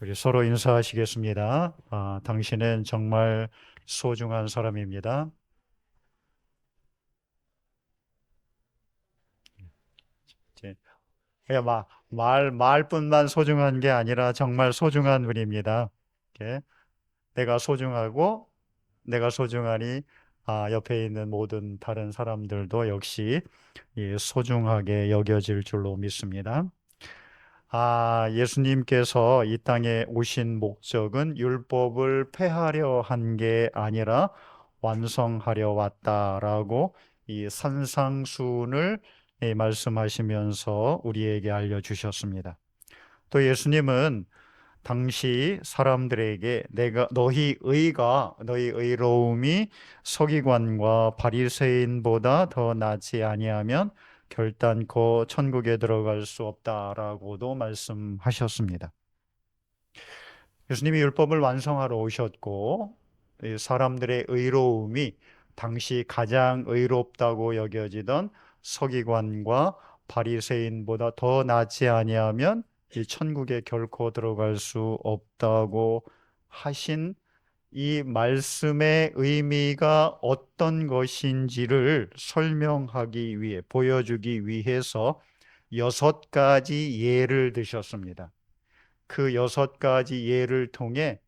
우리 서로 인사하시겠습니다. 당신은 정말 소중한 사람입니다. 이제 그냥 말뿐만 소중한 게 아니라 정말 소중한 분입니다. 이렇게 내가 소중하고 내가 소중하니 옆에 있는 모든 다른 사람들도 역시 소중하게 여겨질 줄로 믿습니다. 예수님께서 이 땅에 오신 목적은 율법을 폐하려 한 게 아니라 완성하려 왔다라고 이 산상수훈을 말씀하시면서 우리에게 알려주셨습니다. 또 예수님은 당시 사람들에게 너희 의로움이 서기관과 바리새인보다 더 낫지 아니하면 결단코 천국에 들어갈 수 없다라고도 말씀하셨습니다. 예수님이 율법을 완성하러 오셨고 이 사람들의 의로움이 당시 가장 의롭다고 여겨지던 서기관과 바리새인보다 더 낫지 아니하면 이 천국에 결코 들어갈 수 없다고 하신 이 말씀의 의미가 어떤 것인지를 설명하기 위해 보여주기 위해서 6가지 예를 드셨습니다. 그 6가지 예를 통해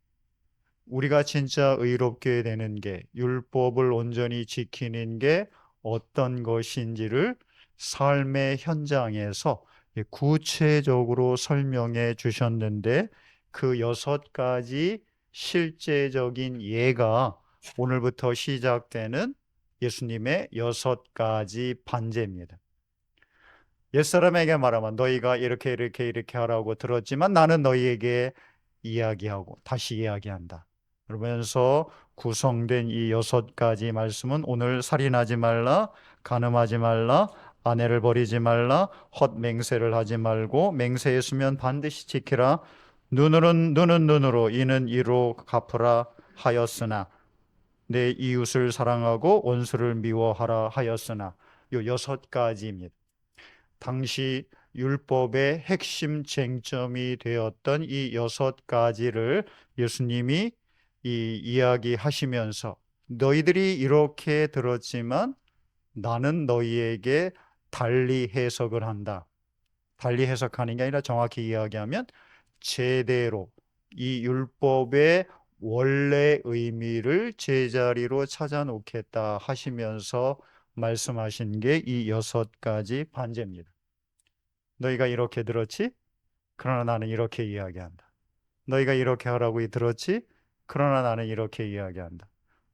우리가 진짜 의롭게 되는 게 율법을 온전히 지키는 게 어떤 것인지를 삶의 현장에서 구체적으로 설명해 주셨는데 그 6가지 실제적인 예가 오늘부터 시작되는 예수님의 6가지 반제입니다. 옛사람에게 말하면 너희가 이렇게 하라고 들었지만 나는 너희에게 이야기하고 다시 이야기한다. 그러면서 구성된 이 6가지 말씀은 오늘 살인하지 말라, 간음하지 말라, 아내를 버리지 말라, 헛맹세를 하지 말고 맹세했으면 반드시 지키라. 눈은 눈으로 이는 이로 갚으라 하였으나 내 이웃을 사랑하고 원수를 미워하라 하였으나 요 6가지입니다. 당시 율법의 핵심 쟁점이 되었던 이 6가지를 예수님이 이야기하시면서 너희들이 이렇게 들었지만 나는 너희에게 달리 해석을 한다. 달리 해석하는 게 아니라 정확히 이야기하면 제대로 이 율법의 원래 의미를 제자리로 찾아놓겠다 하시면서 말씀하신 게 이 6가지 반제입니다. 너희가 이렇게 들었지? 그러나 나는 이렇게 이야기한다. 너희가 이렇게 하라고 들었지? 그러나 나는 이렇게 이야기한다.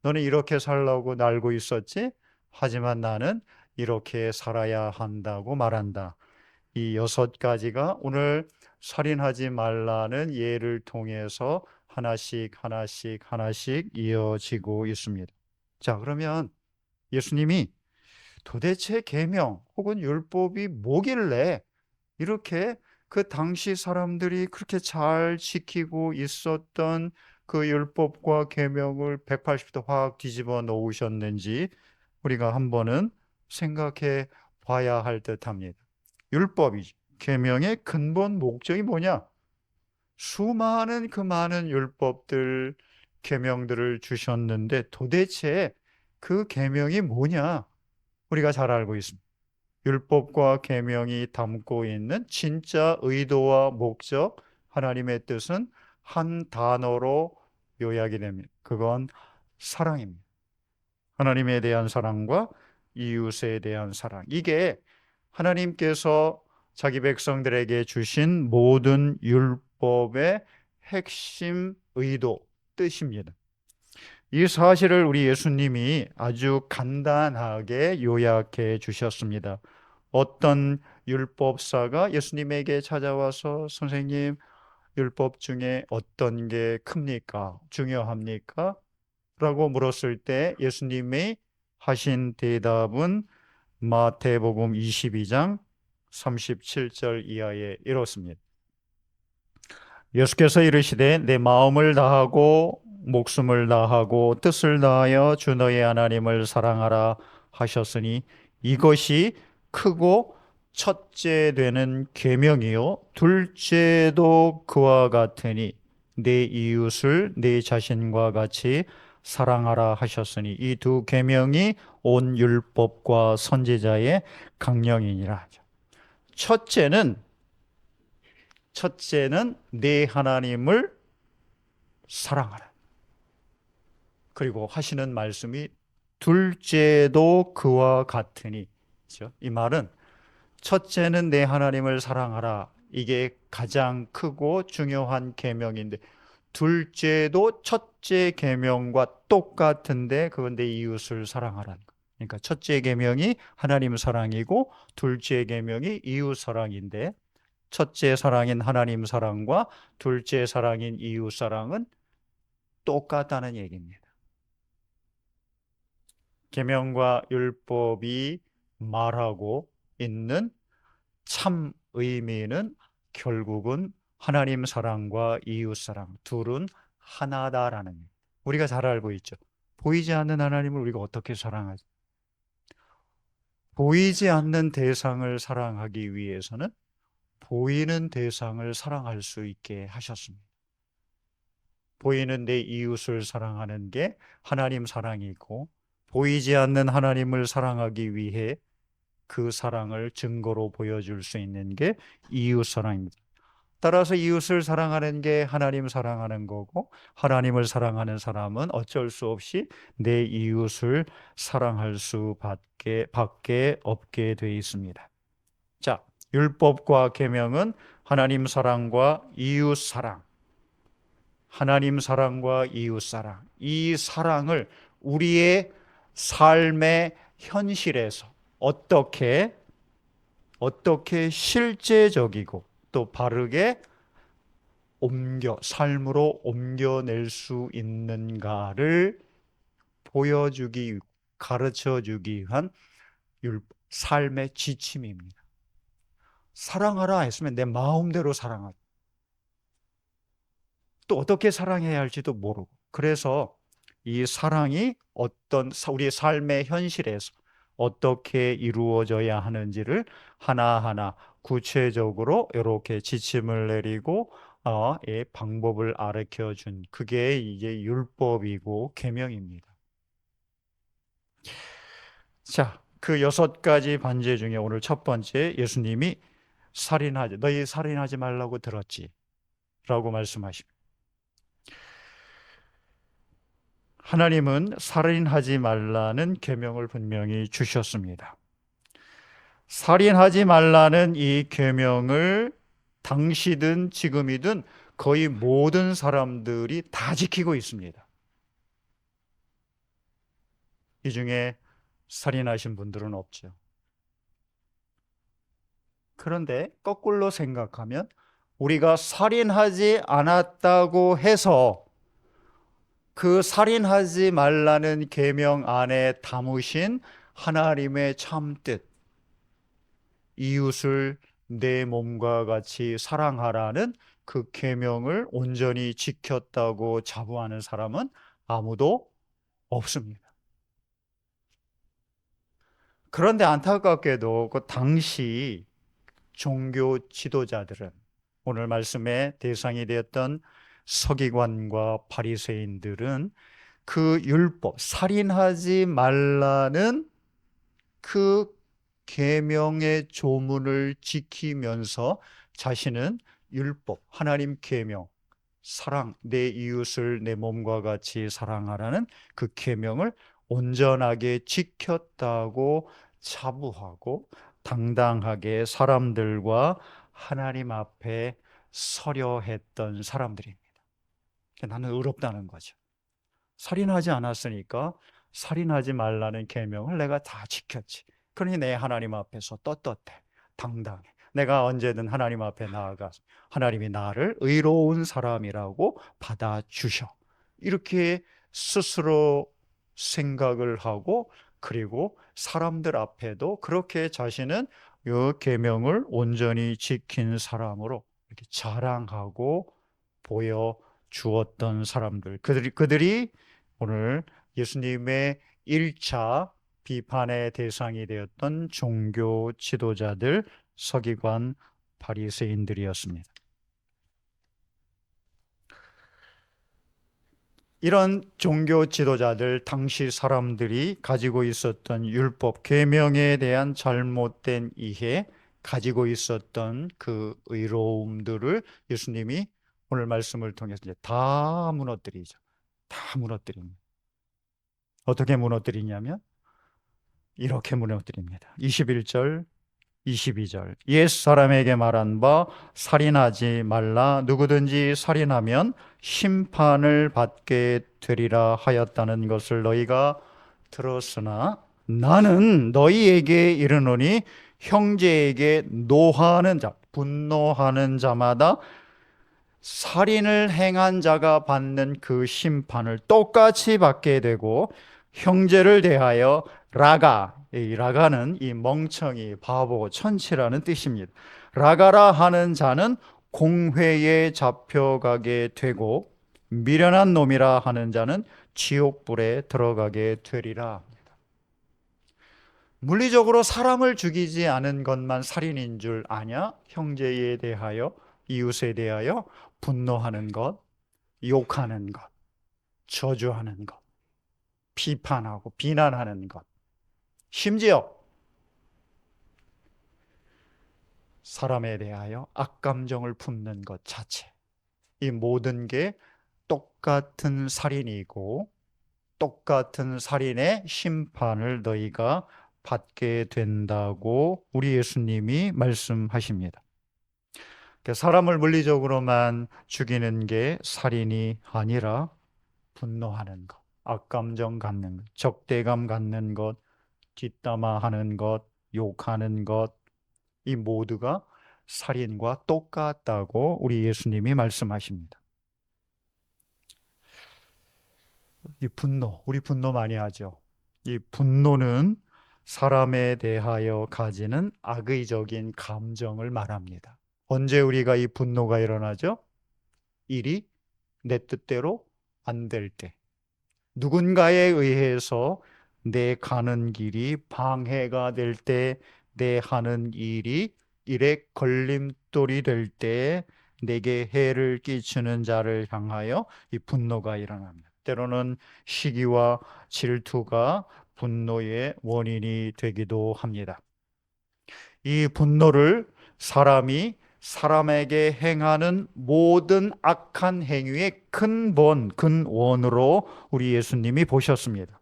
너는 이렇게 살라고 알고 있었지? 하지만 나는 이렇게 살아야 한다고 말한다. 이 6가지가 오늘 살인하지 말라는 예를 통해서 하나씩 이어지고 있습니다. 자, 그러면 예수님이 도대체 계명 혹은 율법이 뭐길래 이렇게 그 당시 사람들이 그렇게 잘 지키고 있었던 그 율법과 계명을 180도 확 뒤집어 놓으셨는지 우리가 한번은 생각해 봐야 할 듯합니다. 율법이 계명의 근본 목적이 뭐냐? 수많은 그 많은 율법들 계명들을 주셨는데 도대체 그 계명이 뭐냐? 우리가 잘 알고 있습니다. 율법과 계명이 담고 있는 진짜 의도와 목적, 하나님의 뜻은 한 단어로 요약이 됩니다. 그건 사랑입니다. 하나님에 대한 사랑과 이웃에 대한 사랑. 이게 하나님께서 자기 백성들에게 주신 모든 율법의 핵심 의도, 뜻입니다. 이 사실을 우리 예수님이 아주 간단하게 요약해 주셨습니다. 어떤 율법사가 예수님에게 찾아와서 선생님, 율법 중에 어떤 게 큽니까? 중요합니까? 라고 물었을 때 예수님이 하신 대답은 마태복음 22장 37절 이하에 이렇습니다. 예수께서 이르시되 내 마음을 다하고 목숨을 다하고 뜻을 다하여 주 너의 하나님을 사랑하라 하셨으니 이것이 크고 첫째 되는 계명이요 둘째도 그와 같으니 내 이웃을 내 자신과 같이 사랑하라 하셨으니 이 두 계명이 온 율법과 선지자의 강령이니라. 첫째는 내 하나님을 사랑하라. 그리고 하시는 말씀이 둘째도 그와 같으니. 그렇죠? 이 말은 첫째는 내 하나님을 사랑하라. 이게 가장 크고 중요한 계명인데 둘째도 첫째 계명과 똑같은데 그건 내 이웃을 사랑하라는 거. 그러니까 첫째 계명이 하나님 사랑이고 둘째 계명이 이웃 사랑인데 첫째 사랑인 하나님 사랑과 둘째 사랑인 이웃 사랑은 똑같다는 얘기입니다. 계명과 율법이 말하고 있는 참 의미는 결국은 하나님 사랑과 이웃 사랑 둘은 하나다라는 것. 우리가 잘 알고 있죠. 보이지 않는 하나님을 우리가 어떻게 사랑하지? 보이지 않는 대상을 사랑하기 위해서는 보이는 대상을 사랑할 수 있게 하셨습니다. 보이는 내 이웃을 사랑하는 게 하나님 사랑이고 보이지 않는 하나님을 사랑하기 위해 그 사랑을 증거로 보여줄 수 있는 게 이웃 사랑입니다. 따라서 이웃을 사랑하는 게 하나님 사랑하는 거고 하나님을 사랑하는 사람은 어쩔 수 없이 내 이웃을 사랑할 수밖에 없게 돼 있습니다. 자, 율법과 계명은 하나님 사랑과 이웃 사랑, 하나님 사랑과 이웃 사랑, 이 사랑을 우리의 삶의 현실에서 어떻게 실제적이고 또 바르게 삶으로 옮겨낼 수 있는가를 보여주기, 가르쳐주기 위한 삶의 지침입니다. 사랑하라 했으면 내 마음대로 사랑하라. 또 어떻게 사랑해야 할지도 모르고. 그래서 이 사랑이 우리의 삶의 현실에서 어떻게 이루어져야 하는지를 하나하나 구체적으로 이렇게 지침을 내리고 방법을 가르쳐 준 그게 이제 율법이고 계명입니다. 자, 그 6가지 반제 중에 오늘 첫 번째 예수님이 너희 살인하지 말라고 들었지? 라고 말씀하십니다. 하나님은 살인하지 말라는 계명을 분명히 주셨습니다. 살인하지 말라는 이 계명을 당시든 지금이든 거의 모든 사람들이 다 지키고 있습니다. 이 중에 살인하신 분들은 없죠. 그런데 거꾸로 생각하면 우리가 살인하지 않았다고 해서 그 살인하지 말라는 계명 안에 담으신 하나님의 참뜻, 이웃을 내 몸과 같이 사랑하라는 그 계명을 온전히 지켰다고 자부하는 사람은 아무도 없습니다. 그런데 안타깝게도 그 당시 종교 지도자들은 오늘 말씀의 대상이 되었던 서기관과 바리새인들은 그 율법, 살인하지 말라는 그 계명의 조문을 지키면서 자신은 율법, 하나님 계명, 사랑, 내 이웃을 내 몸과 같이 사랑하라는 그 계명을 온전하게 지켰다고 자부하고 당당하게 사람들과 하나님 앞에 서려 했던 사람들입니다. 나는 의롭다는 거죠. 살인하지 않았으니까 살인하지 말라는 계명을 내가 다 지켰지. 그러니 내 하나님 앞에서 떳떳해, 당당해. 내가 언제든 하나님 앞에 나아가서 하나님이 나를 의로운 사람이라고 받아주셔. 이렇게 스스로 생각을 하고 그리고 사람들 앞에도 그렇게 자신은 이 계명을 온전히 지킨 사람으로 이렇게 자랑하고 보여 주었던 사람들. 그들이 오늘 예수님의 1차 비판의 대상이 되었던 종교 지도자들, 서기관, 바리새인들이었습니다. 이런 종교 지도자들, 당시 사람들이 가지고 있었던 율법, 계명에 대한 잘못된 이해, 가지고 있었던 그 의로움들을 예수님이 오늘 말씀을 통해서 이제 다 무너뜨리죠. 다 무너뜨립니다. 어떻게 무너뜨리냐면 이렇게 무너뜨립니다. 21절, 22절. 옛 사람에게 말한 바 살인하지 말라. 누구든지 살인하면 심판을 받게 되리라 하였다는 것을 너희가 들었으나 나는 너희에게 이르노니 형제에게 노하는 자, 분노하는 자마다 살인을 행한 자가 받는 그 심판을 똑같이 받게 되고, 형제를 대하여 라가, 이 라가는 이 멍청이, 바보, 천치라는 뜻입니다. 라가라 하는 자는 공회에 잡혀가게 되고, 미련한 놈이라 하는 자는 지옥불에 들어가게 되리라. 물리적으로 사람을 죽이지 않은 것만 살인인 줄 아냐? 형제에 대하여, 이웃에 대하여 분노하는 것, 욕하는 것, 저주하는 것, 비판하고 비난하는 것, 심지어 사람에 대하여 악감정을 품는 것 자체, 이 모든 게 똑같은 살인이고 똑같은 살인의 심판을 너희가 받게 된다고 우리 예수님이 말씀하십니다. 사람을 물리적으로만 죽이는 게 살인이 아니라 분노하는 것, 악감정 갖는 것, 적대감 갖는 것, 뒷담화하는 것, 욕하는 것, 이 모두가 살인과 똑같다고 우리 예수님이 말씀하십니다. 이 분노, 우리 분노 많이 하죠. 이 분노는 사람에 대하여 가지는 악의적인 감정을 말합니다. 언제 우리가 이 분노가 일어나죠? 일이 내 뜻대로 안 될 때, 누군가에 의해서 내 가는 길이 방해가 될 때, 내 하는 일이 일에 걸림돌이 될 때, 내게 해를 끼치는 자를 향하여 이 분노가 일어납니다. 때로는 시기와 질투가 분노의 원인이 되기도 합니다. 이 분노를 사람이 사람에게 행하는 모든 악한 행위의 근원으로 우리 예수님이 보셨습니다.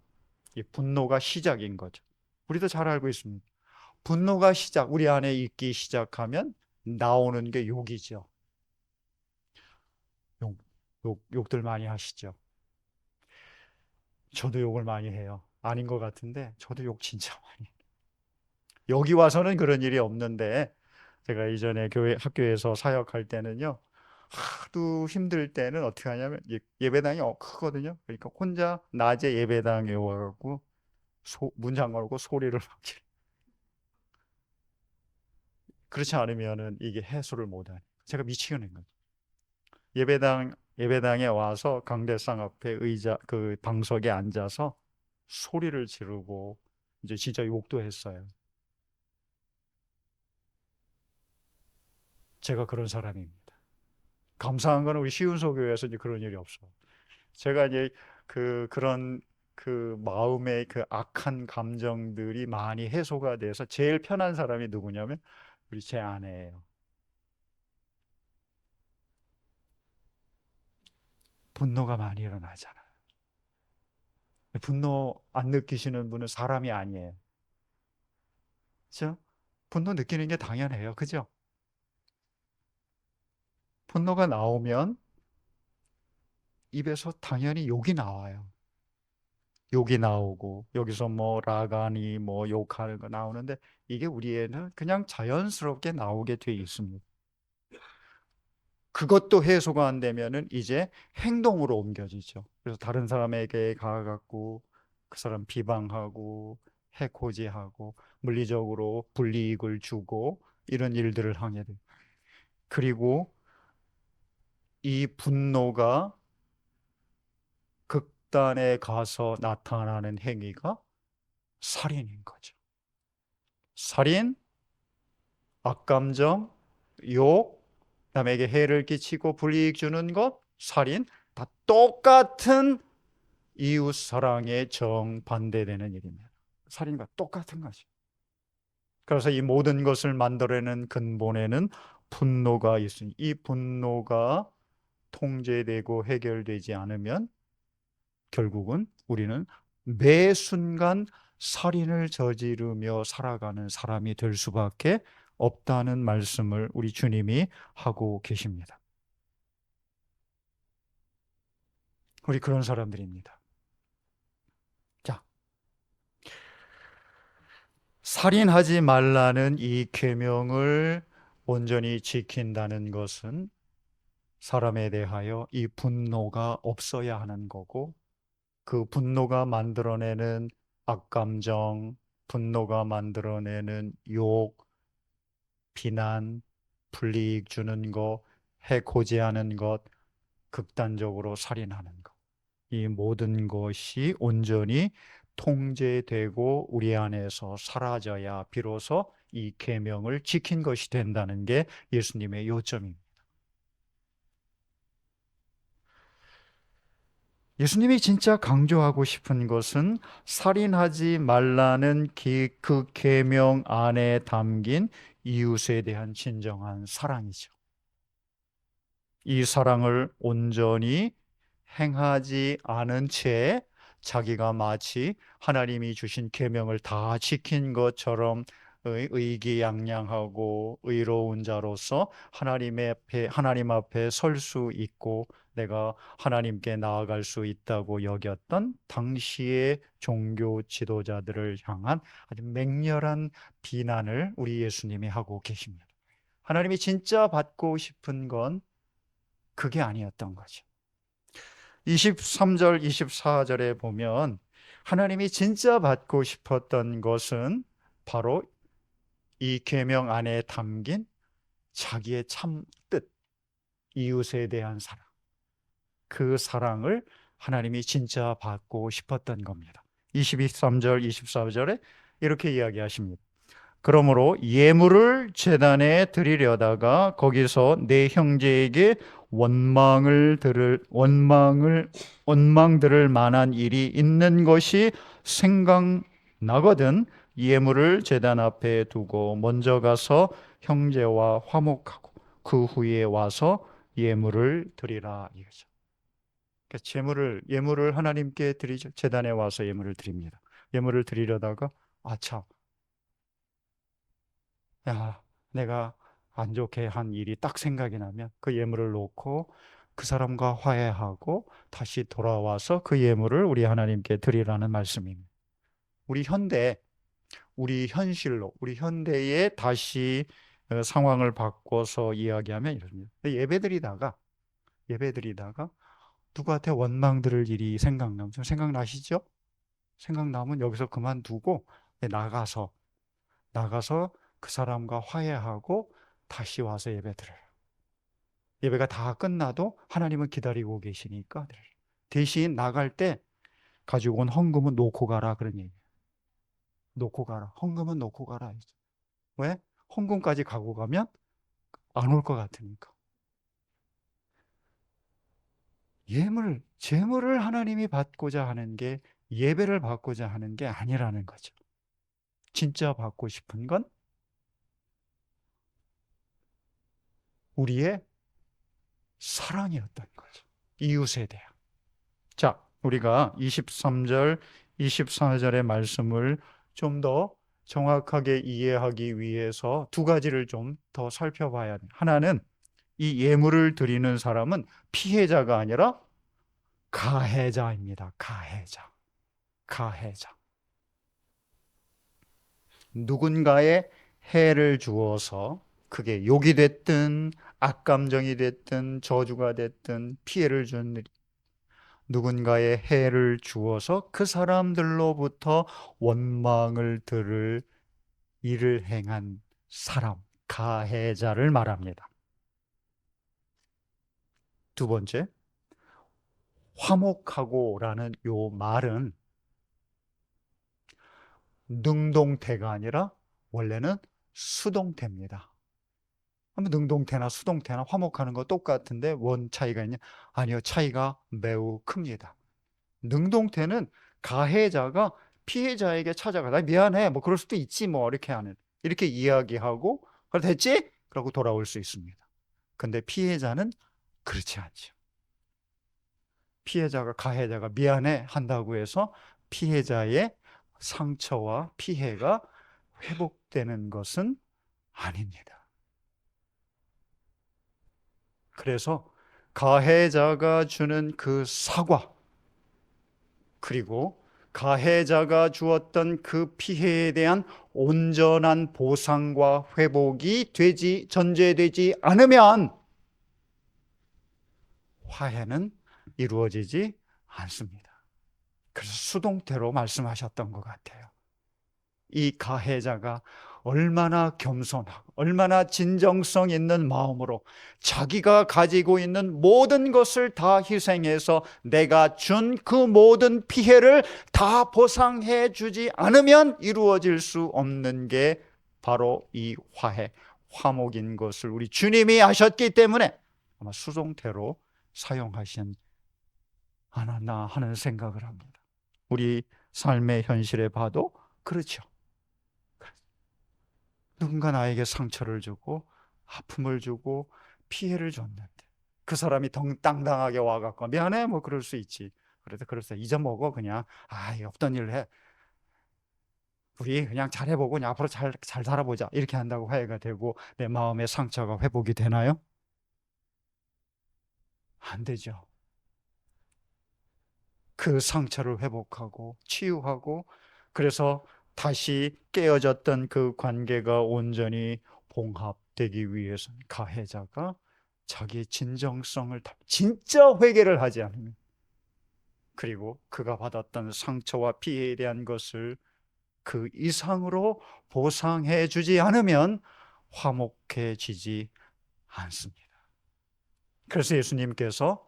이 분노가 시작인 거죠. 우리도 잘 알고 있습니다. 분노가 우리 안에 있기 시작하면 나오는 게 욕이죠. 욕들 많이 하시죠. 저도 욕을 많이 해요. 아닌 것 같은데 저도 욕 진짜 많이 해요. 여기 와서는 그런 일이 없는데, 제가 이전에 학교에서 사역할 때는요, 하도 힘들 때는 어떻게 하냐면 예배당이 크거든요. 그러니까 혼자 낮에 예배당에 와갖고 문 잠가놓고 소리를 막 지르. 그렇지 않으면은 이게 해소를 못하니 제가 미치겠는 거죠. 예배당에 와서 강대상 앞에 의자 그 방석에 앉아서 소리를 지르고 이제 진짜 욕도 했어요. 제가 그런 사람입니다. 감사한 거는 우리 시운소 교회에서 이제 그런 일이 없어요. 제가 이제 그런 그 마음의 그 악한 감정들이 많이 해소가 돼서 제일 편한 사람이 누구냐면 우리 제 아내예요. 분노가 많이 일어나잖아요. 분노 안 느끼시는 분은 사람이 아니에요. 그죠? 분노 느끼는 게 당연해요. 그죠? 분노가 나오면 입에서 당연히 욕이 나와요. 욕이 나오고 여기서 뭐 라가니 뭐 욕하는 거 나오는데 이게 우리에는 그냥 자연스럽게 나오게 돼 있습니다. 그것도 해소가 안 되면은 이제 행동으로 옮겨지죠. 그래서 다른 사람에게 가갖고 그 사람 비방하고 해코지하고 물리적으로 불이익을 주고 이런 일들을 하게 돼요. 그리고 이 분노가 극단에 가서 나타나는 행위가 살인인 거죠. 살인, 악감정, 욕, 남에게 해를 끼치고 불이익 주는 것, 살인, 다 똑같은 이웃 사랑에 정반대되는 일입니다. 살인과 똑같은 거죠. 그래서 이 모든 것을 만들어내는 근본에는 분노가 있으니 이 분노가 통제되고 해결되지 않으면 결국은 우리는 매 순간 살인을 저지르며 살아가는 사람이 될 수밖에 없다는 말씀을 우리 주님이 하고 계십니다. 우리 그런 사람들입니다. 자, 살인하지 말라는 이 계명을 온전히 지킨다는 것은 사람에 대하여 이 분노가 없어야 하는 거고, 그 분노가 만들어내는 악감정, 분노가 만들어내는 욕, 비난, 불이익 주는 것, 해코지하는 것, 극단적으로 살인하는 것, 이 모든 것이 온전히 통제되고 우리 안에서 사라져야 비로소 이 계명을 지킨 것이 된다는 게 예수님의 요점입니다. 예수님이 진짜 강조하고 싶은 것은 살인하지 말라는 그 계명 안에 담긴 이웃에 대한 진정한 사랑이죠. 이 사랑을 온전히 행하지 않은 채 자기가 마치 하나님이 주신 계명을 다 지킨 것처럼 의기양양하고 의로운 자로서 하나님 앞에 설 수 있고 내가 하나님께 나아갈 수 있다고 여겼던 당시의 종교 지도자들을 향한 아주 맹렬한 비난을 우리 예수님이 하고 계십니다. 하나님이 진짜 받고 싶은 건 그게 아니었던 거죠. 23절, 24절에 보면 하나님이 진짜 받고 싶었던 것은 바로 이 계명 안에 담긴 자기의 참 뜻, 이웃에 대한 사랑. 그 사랑을 하나님이 진짜 받고 싶었던 겁니다. 23절, 24절에 이렇게 이야기하십니다. 그러므로 예물을 제단에 드리려다가 거기서 내 형제에게 원망 들을 만한 일이 있는 것이 생각나거든 예물을 제단 앞에 두고 먼저 가서 형제와 화목하고 그 후에 와서 예물을 드리라 이거죠. 그러니까 예물을 하나님께 드리죠. 제단에 와서 예물을 드립니다. 예물을 드리려다가 아차, 야, 내가 안 좋게 한 일이 딱 생각이 나면 그 예물을 놓고 그 사람과 화해하고 다시 돌아와서 그 예물을 우리 하나님께 드리라는 말씀입니다. 우리 현대, 우리 현실로, 우리 현대에 다시 상황을 바꿔서 이야기하면 이렇습니다. 예배드리다가 누구한테 원망 들을 일이 생각나면 좀 생각나시죠? 생각나면 여기서 그만두고 나가서 그 사람과 화해하고 다시 와서 예배 드려요. 예배가 다 끝나도 하나님은 기다리고 계시니까 드려요. 대신 나갈 때 가지고 온 헌금은 놓고 가라 그런 얘기예요. 놓고 가라. 헌금은 놓고 가라. 왜? 헌금까지 가고 가면 안 올 것 같으니까. 재물을 하나님이 받고자 하는 게 예배를 받고자 하는 게 아니라는 거죠. 진짜 받고 싶은 건 우리의 사랑이었던 거죠. 이웃에 대한. 자, 우리가 23절, 24절의 말씀을 좀 더 정확하게 이해하기 위해서 두 가지를 좀 더 살펴봐야 돼요. 하나는 이 예물을 드리는 사람은 피해자가 아니라 가해자입니다. 가해자. 누군가의 해를 주어서 그게 욕이 됐든 악감정이 됐든 저주가 됐든 피해를 준 누군가의 해를 주어서 그 사람들로부터 원망을 들을 일을 행한 사람, 가해자를 말합니다. 두 번째, 화목하고라는 요 말은 능동태가 아니라 원래는 수동태입니다. 능동태나 수동태나 화목하는 거 똑같은데 원 차이가 있냐? 아니요, 차이가 매우 큽니다. 능동태는 가해자가 피해자에게 찾아가 나 미안해 뭐 그럴 수도 있지 뭐 이렇게 이야기하고 그래 됐지? 그러고 돌아올 수 있습니다. 근데 피해자는 그렇지 않죠. 피해자가 가해자가 미안해 한다고 해서 피해자의 상처와 피해가 회복되는 것은 아닙니다. 그래서 가해자가 주는 그 사과, 그리고 가해자가 주었던 그 피해에 대한 온전한 보상과 회복이 전제되지 않으면 화해는 이루어지지 않습니다. 그래서 수동태로 말씀하셨던 것 같아요. 이 가해자가 얼마나 겸손하고 얼마나 진정성 있는 마음으로 자기가 가지고 있는 모든 것을 다 희생해서 내가 준 그 모든 피해를 다 보상해 주지 않으면 이루어질 수 없는 게 바로 이 화해, 화목인 것을 우리 주님이 아셨기 때문에 아마 수동태로 사용하신 않았나 하는 생각을 합니다. 우리 삶의 현실에 봐도 그렇죠. 누군가 나에게 상처를 주고 아픔을 주고 피해를 줬는데 그 사람이 당당하게 와갖고 미안해 뭐 그럴 수 있지. 그래서 잊어먹어 그냥 없던 일을 해. 우리 그냥 잘해보고 그냥 앞으로 잘 살아보자 이렇게 한다고 화해가 되고 내 마음의 상처가 회복이 되나요? 안 되죠. 그 상처를 회복하고 치유하고 그래서 다시 깨어졌던 그 관계가 온전히 봉합되기 위해서는 가해자가 자기의 진정성을 진짜 회개를 하지 않으면 그리고 그가 받았던 상처와 피해에 대한 것을 그 이상으로 보상해 주지 않으면 화목해지지 않습니다. 그래서 예수님께서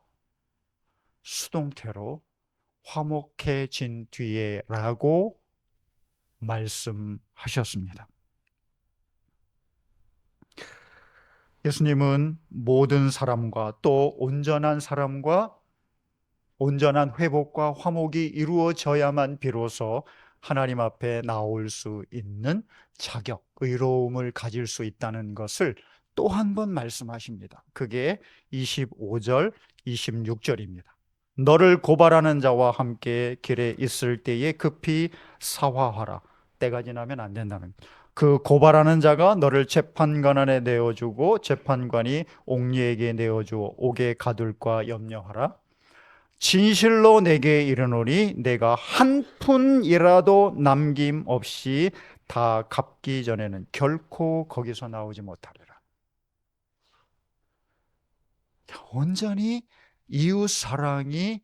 수동태로 화목해진 뒤에라고 말씀하셨습니다. 예수님은 모든 사람과 또 온전한 사람과 온전한 회복과 화목이 이루어져야만 비로소 하나님 앞에 나올 수 있는 자격, 의로움을 가질 수 있다는 것을 또 한 번 말씀하십니다. 그게 25절, 26절입니다. 너를 고발하는 자와 함께 길에 있을 때에 급히 사화하라. 때가 지나면 안 된다는 거예요. 그 고발하는 자가 너를 재판관 안에 내어주고 재판관이 옥리에게 내어주어 옥에 가둘까 염려하라. 진실로 내게 이르노니 내가 한 푼이라도 남김없이 다 갚기 전에는 결코 거기서 나오지 못하리라. 온전히 이웃 사랑이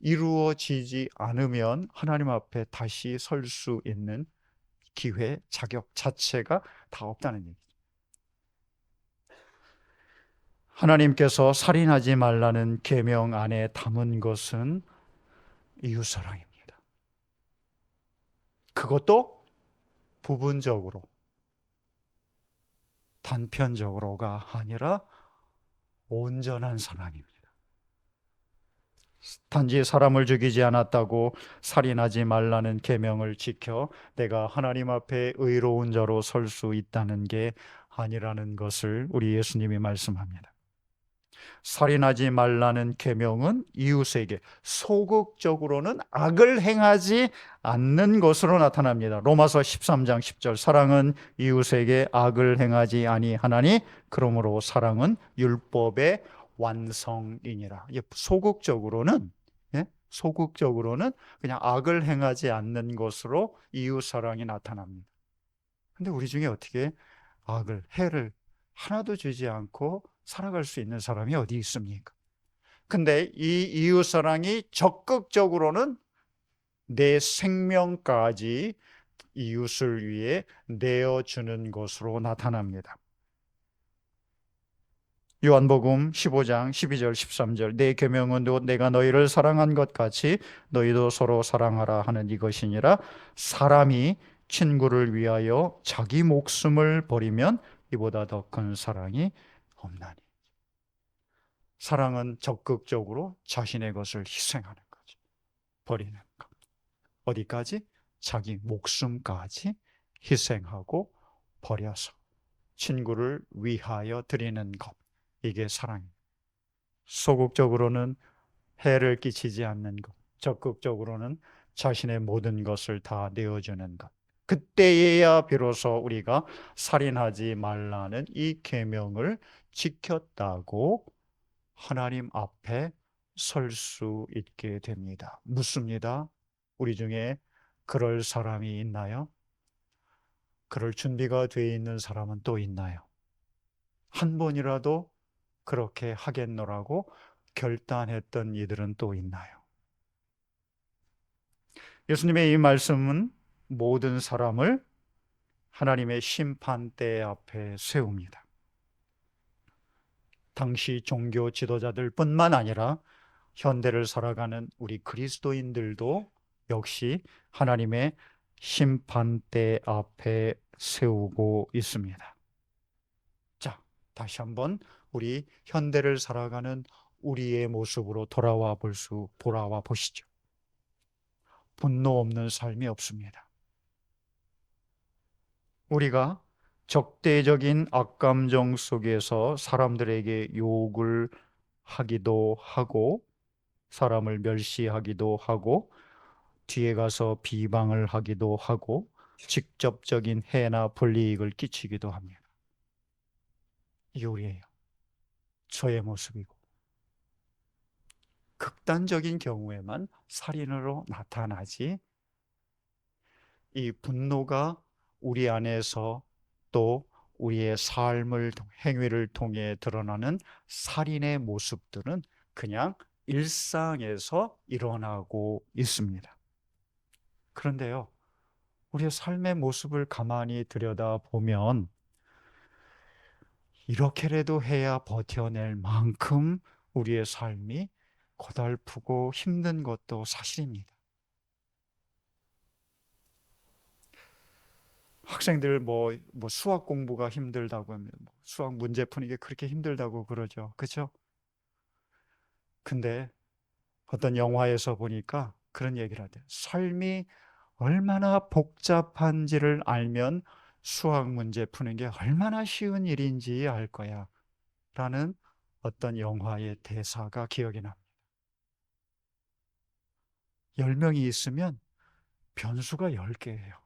이루어지지 않으면 하나님 앞에 다시 설 수 있는 기회, 자격 자체가 다 없다는 얘기죠. 하나님께서 살인하지 말라는 계명 안에 담은 것은 이웃사랑입니다. 그것도 부분적으로, 단편적으로가 아니라 온전한 사랑입니다. 단지 사람을 죽이지 않았다고 살인하지 말라는 계명을 지켜 내가 하나님 앞에 의로운 자로 설 수 있다는 게 아니라는 것을 우리 예수님이 말씀합니다. 살인하지 말라는 계명은 이웃에게 소극적으로는 악을 행하지 않는 것으로 나타납니다. 로마서 13장 10절 사랑은 이웃에게 악을 행하지 아니하나니 그러므로 사랑은 율법의 완성이니라. 소극적으로는 소극적으로는 그냥 악을 행하지 않는 것으로 이웃 사랑이 나타납니다. 근데 우리 중에 어떻게 해를 하나도 주지 않고 살아갈 수 있는 사람이 어디 있습니까? 근데 이 이웃 사랑이 적극적으로는 내 생명까지 이웃을 위해 내어주는 것으로 나타납니다. 요한복음 15장 12절 13절 내 계명은 내가 너희를 사랑한 것 같이 너희도 서로 사랑하라 하는 이것이니라. 사람이 친구를 위하여 자기 목숨을 버리면 이보다 더 큰 사랑이 없나니. 사랑은 적극적으로 자신의 것을 희생하는 거죠. 버리는 것. 어디까지? 자기 목숨까지 희생하고 버려서 친구를 위하여 드리는 것. 이게 사랑입니다. 소극적으로는 해를 끼치지 않는 것, 적극적으로는 자신의 모든 것을 다 내어주는 것. 그때에야 비로소 우리가 살인하지 말라는 이 계명을 지켰다고 하나님 앞에 설 수 있게 됩니다. 묻습니다. 우리 중에 그럴 사람이 있나요? 그럴 준비가 되어 있는 사람은 또 있나요? 한 번이라도 그렇게 하겠노라고 결단했던 이들은 또 있나요? 예수님의 이 말씀은 모든 사람을 하나님의 심판대 앞에 세웁니다. 당시 종교 지도자들 뿐만 아니라 현대를 살아가는 우리 그리스도인들도 역시 하나님의 심판대 앞에 세우고 있습니다. 자, 다시 한번 우리 현대를 살아가는 우리의 모습으로 돌아와 보시죠. 분노 없는 삶이 없습니다. 우리가 적대적인 악감정 속에서 사람들에게 욕을 하기도 하고, 사람을 멸시하기도 하고, 뒤에 가서 비방을 하기도 하고, 직접적인 해나 불이익을 끼치기도 합니다. 이게 우리예요. 저의 모습이고, 극단적인 경우에만 살인으로 나타나지, 이 분노가 우리 안에서 또 우리의 삶을, 행위를 통해 드러나는 살인의 모습들은 그냥 일상에서 일어나고 있습니다. 그런데요, 우리의 삶의 모습을 가만히 들여다보면 이렇게라도 해야 버텨낼 만큼 우리의 삶이 고달프고 힘든 것도 사실입니다. 학생들 수학 공부가 힘들다고 하면 수학 문제 푸는 게 그렇게 힘들다고 그러죠. 그렇죠? 근데 어떤 영화에서 보니까 그런 얘기를 하대요. 삶이 얼마나 복잡한지를 알면 수학 문제 푸는 게 얼마나 쉬운 일인지 알 거야. 라는 어떤 영화의 대사가 기억이 납니다. 10명이 있으면 변수가 10개예요.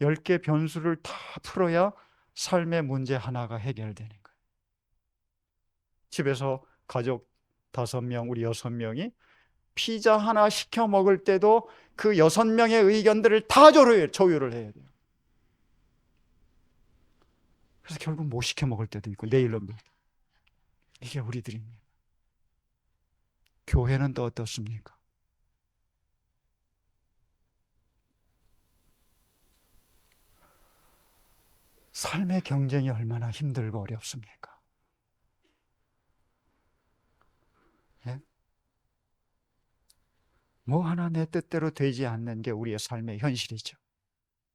10개 변수를 다 풀어야 삶의 문제 하나가 해결되는 거예요. 집에서 가족 5명, 우리 6명이 피자 하나 시켜 먹을 때도 그 6명의 의견들을 다 조율을 해야 돼요. 그래서 결국 못 시켜 먹을 때도 있고 내일로 미루고. 이게 우리들입니다. 교회는 또 어떻습니까? 삶의 경쟁이 얼마나 힘들고 어렵습니까? 예? 뭐 하나 내 뜻대로 되지 않는 게 우리의 삶의 현실이죠.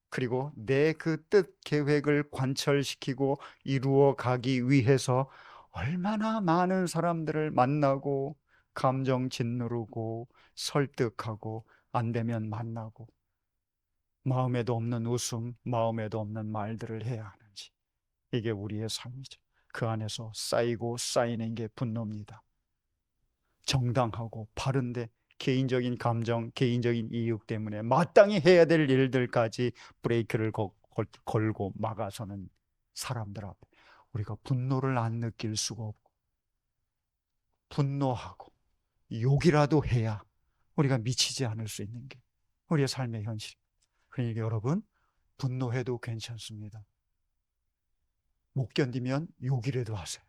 그리고 내 그 뜻 계획을 관철시키고 이루어 가기 위해서 얼마나 많은 사람들을 만나고 감정 짓누르고 설득하고 안 되면 만나고 마음에도 없는 웃음, 마음에도 없는 말들을 해야 하는지. 이게 우리의 삶이죠. 그 안에서 쌓이고 쌓이는 게 분노입니다. 정당하고 바른데 개인적인 감정, 개인적인 이익 때문에 마땅히 해야 될 일들까지 브레이크를 걸고 막아서는 사람들 앞에 우리가 분노를 안 느낄 수가 없고, 분노하고 욕이라도 해야 우리가 미치지 않을 수 있는 게 우리의 삶의 현실. 그러니까 여러분, 분노해도 괜찮습니다. 못 견디면 욕이라도 하세요.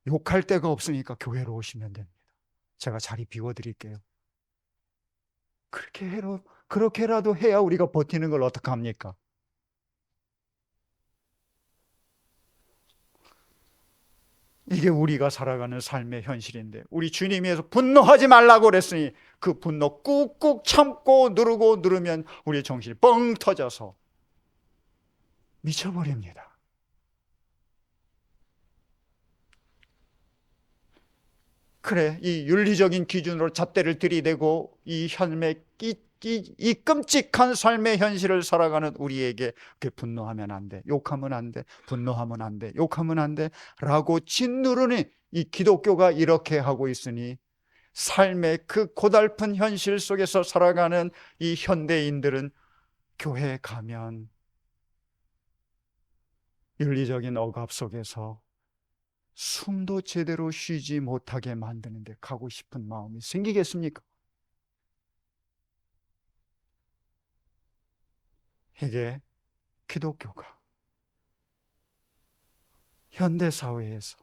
욕할 데가 없으니까 교회로 오시면 됩니다. 제가 자리 비워드릴게요. 그렇게라도 해야 우리가 버티는 걸 어떡합니까? 이게 우리가 살아가는 삶의 현실인데, 우리 주님께서 분노하지 말라고 그랬으니 그 분노 꾹꾹 참고 누르면 우리의 정신이 뻥 터져서 미쳐버립니다. 그래, 이 윤리적인 기준으로 잣대를 들이대고 이 삶의 이 끔찍한 삶의 현실을 살아가는 우리에게 분노하면 안 돼, 욕하면 안 돼, 분노하면 안 돼, 욕하면 안 돼 라고 짓누르니 이 기독교가 이렇게 하고 있으니 삶의 그 고달픈 현실 속에서 살아가는 이 현대인들은 교회에 가면 윤리적인 억압 속에서 숨도 제대로 쉬지 못하게 만드는데 가고 싶은 마음이 생기겠습니까? 이게 기독교가 현대사회에서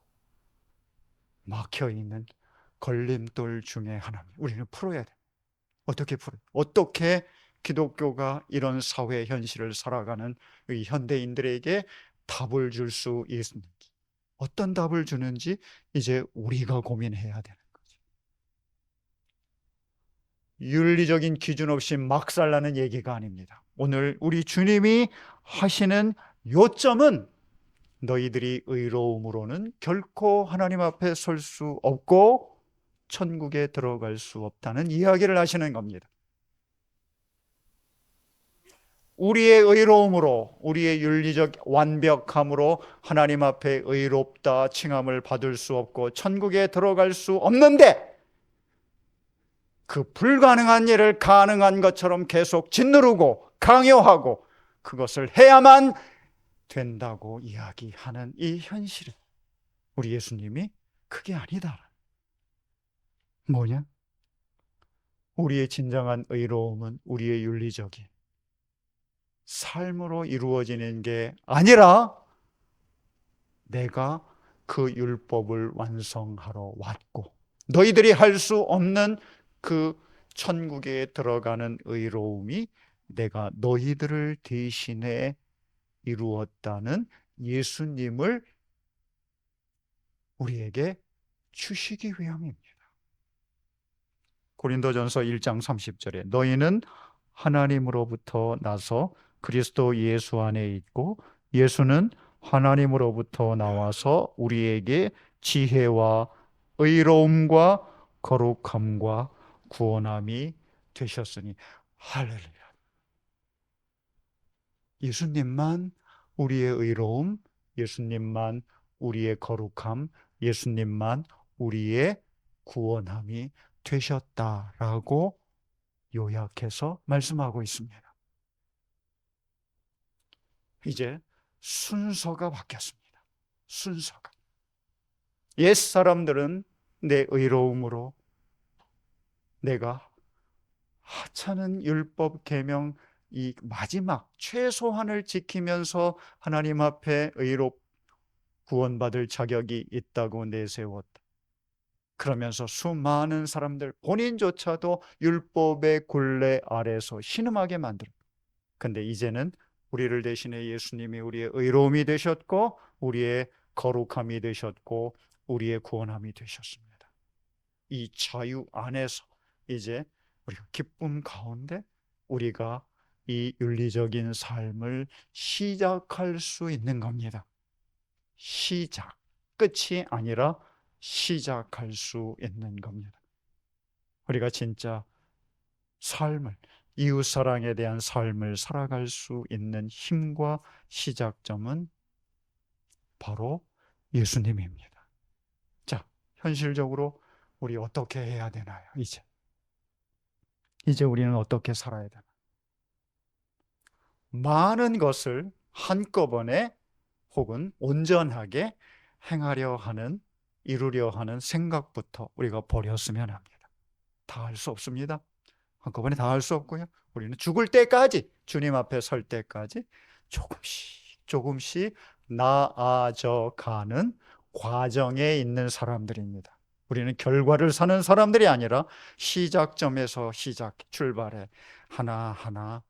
막혀있는 걸림돌 중에 하나입니다. 우리는 풀어야 돼요. 어떻게 풀어요? 어떻게 기독교가 이런 사회 현실을 살아가는 이 현대인들에게 답을 줄 수 있는지, 어떤 답을 주는지 이제 우리가 고민해야 되는 거죠. 윤리적인 기준 없이 막 살라는 얘기가 아닙니다. 오늘 우리 주님이 하시는 요점은 너희들이 의로움으로는 결코 하나님 앞에 설 수 없고 천국에 들어갈 수 없다는 이야기를 하시는 겁니다. 우리의 의로움으로, 우리의 윤리적 완벽함으로 하나님 앞에 의롭다 칭함을 받을 수 없고 천국에 들어갈 수 없는데, 그 불가능한 일을 가능한 것처럼 계속 짓누르고 강요하고 그것을 해야만 된다고 이야기하는 이 현실은 우리 예수님이 그게 아니다. 뭐냐? 우리의 진정한 의로움은 우리의 윤리적인 삶으로 이루어지는 게 아니라 내가 그 율법을 완성하러 왔고 너희들이 할 수 없는 그 천국에 들어가는 의로움이 내가 너희들을 대신해 이루었다는 예수님을 우리에게 주시기 위함입니다. 고린도전서 1장 30절에 너희는 하나님으로부터 나서 그리스도 예수 안에 있고 예수는 하나님으로부터 나와서 우리에게 지혜와 의로움과 거룩함과 구원함이 되셨으니. 할렐루야. 예수님만 우리의 의로움, 예수님만 우리의 거룩함, 예수님만 우리의 구원함이 되셨다라고 요약해서 말씀하고 있습니다. 이제 순서가 바뀌었습니다. 순서가. 옛 사람들은 내 의로움으로 내가 하찮은 율법 계명 이 마지막 최소한을 지키면서 하나님 앞에 구원받을 자격이 있다고 내세웠다. 그러면서 수많은 사람들 본인조차도 율법의 굴레 아래서 신음하게 만들었다. 근데 이제는 우리를 대신해 예수님이 우리의 의로움이 되셨고 우리의 거룩함이 되셨고 우리의 구원함이 되셨습니다. 이 자유 안에서 이제 우리가 기쁨 가운데 우리가 이 윤리적인 삶을 시작할 수 있는 겁니다. 시작, 끝이 아니라 시작할 수 있는 겁니다. 우리가 진짜 삶을, 이웃사랑에 대한 삶을 살아갈 수 있는 힘과 시작점은 바로 예수님입니다. 자, 현실적으로 우리 어떻게 해야 되나요? 이제 우리는 어떻게 살아야 되나? 많은 것을 한꺼번에 혹은 온전하게 행하려 하는, 이루려 하는 생각부터 우리가 버렸으면 합니다. 다 할 수 없습니다. 한꺼번에 다 할 수 없고요. 우리는 죽을 때까지, 주님 앞에 설 때까지 조금씩 조금씩 나아져 가는 과정에 있는 사람들입니다. 우리는 결과를 사는 사람들이 아니라 시작점에서 출발해 하나하나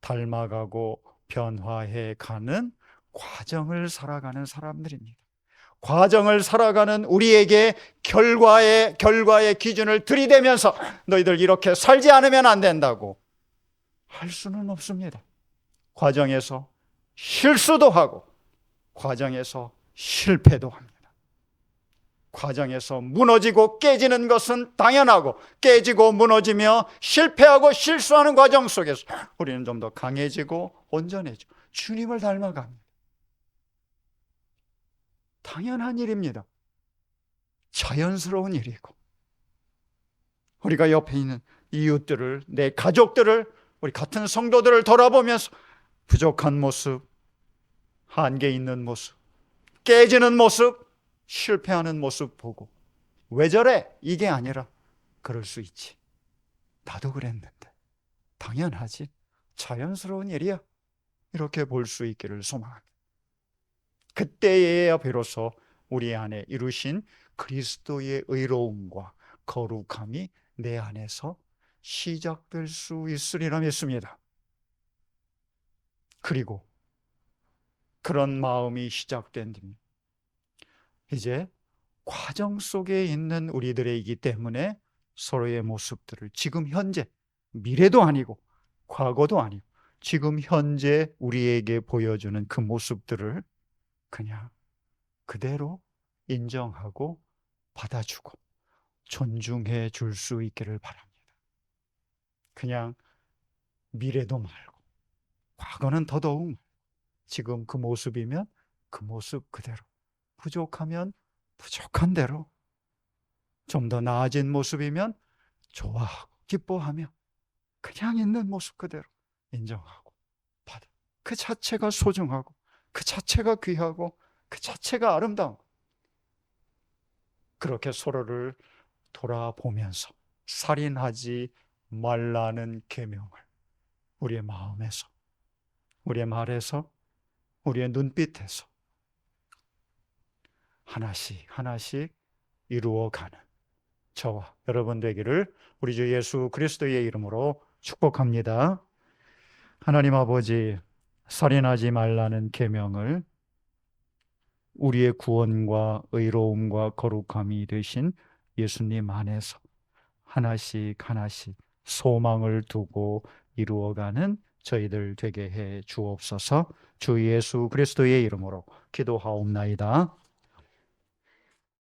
닮아가고 변화해 가는 과정을 살아가는 사람들입니다. 과정을 살아가는 우리에게 결과의 기준을 들이대면서 너희들 이렇게 살지 않으면 안 된다고 할 수는 없습니다. 과정에서 실수도 하고 과정에서 실패도 합니다. 과정에서 무너지고 깨지는 것은 당연하고, 깨지고 무너지며 실패하고 실수하는 과정 속에서 우리는 좀 더 강해지고 온전해지고 주님을 닮아갑니다. 당연한 일입니다. 자연스러운 일이고, 우리가 옆에 있는 이웃들을, 내 가족들을, 우리 같은 성도들을 돌아보면서 부족한 모습, 한계 있는 모습, 깨지는 모습, 실패하는 모습 보고 왜 저래? 이게 아니라 그럴 수 있지. 나도 그랬는데. 당연하지. 자연스러운 일이야. 이렇게 볼 수 있기를 소망합니다. 그때에야 비로소 우리 안에 이루신 그리스도의 의로움과 거룩함이 내 안에서 시작될 수 있으리라 믿습니다. 그리고 그런 마음이 시작된 뒤 이제 과정 속에 있는 우리들이기 때문에 서로의 모습들을 지금 현재, 미래도 아니고 과거도 아니고 지금 현재 우리에게 보여주는 그 모습들을 그냥 그대로 인정하고 받아주고 존중해 줄 수 있기를 바랍니다. 그냥 미래도 말고 과거는 더더욱 지금 그 모습이면 그 모습 그대로, 부족하면 부족한 대로, 좀 더 나아진 모습이면 좋아하고 기뻐하며 그냥 있는 모습 그대로 인정하고 받아. 그 자체가 소중하고 그 자체가 귀하고 그 자체가 아름다운, 그렇게 서로를 돌아보면서 살인하지 말라는 계명을 우리의 마음에서, 우리의 말에서, 우리의 눈빛에서 하나씩 하나씩 이루어가는 저와 여러분 되기를 우리 주 예수 그리스도의 이름으로 축복합니다. 하나님 아버지, 살인하지 말라는 계명을 우리의 구원과 의로움과 거룩함이 되신 예수님 안에서 하나씩 하나씩 소망을 두고 이루어가는 저희들 되게 해 주옵소서. 주 예수 그리스도의 이름으로 기도하옵나이다.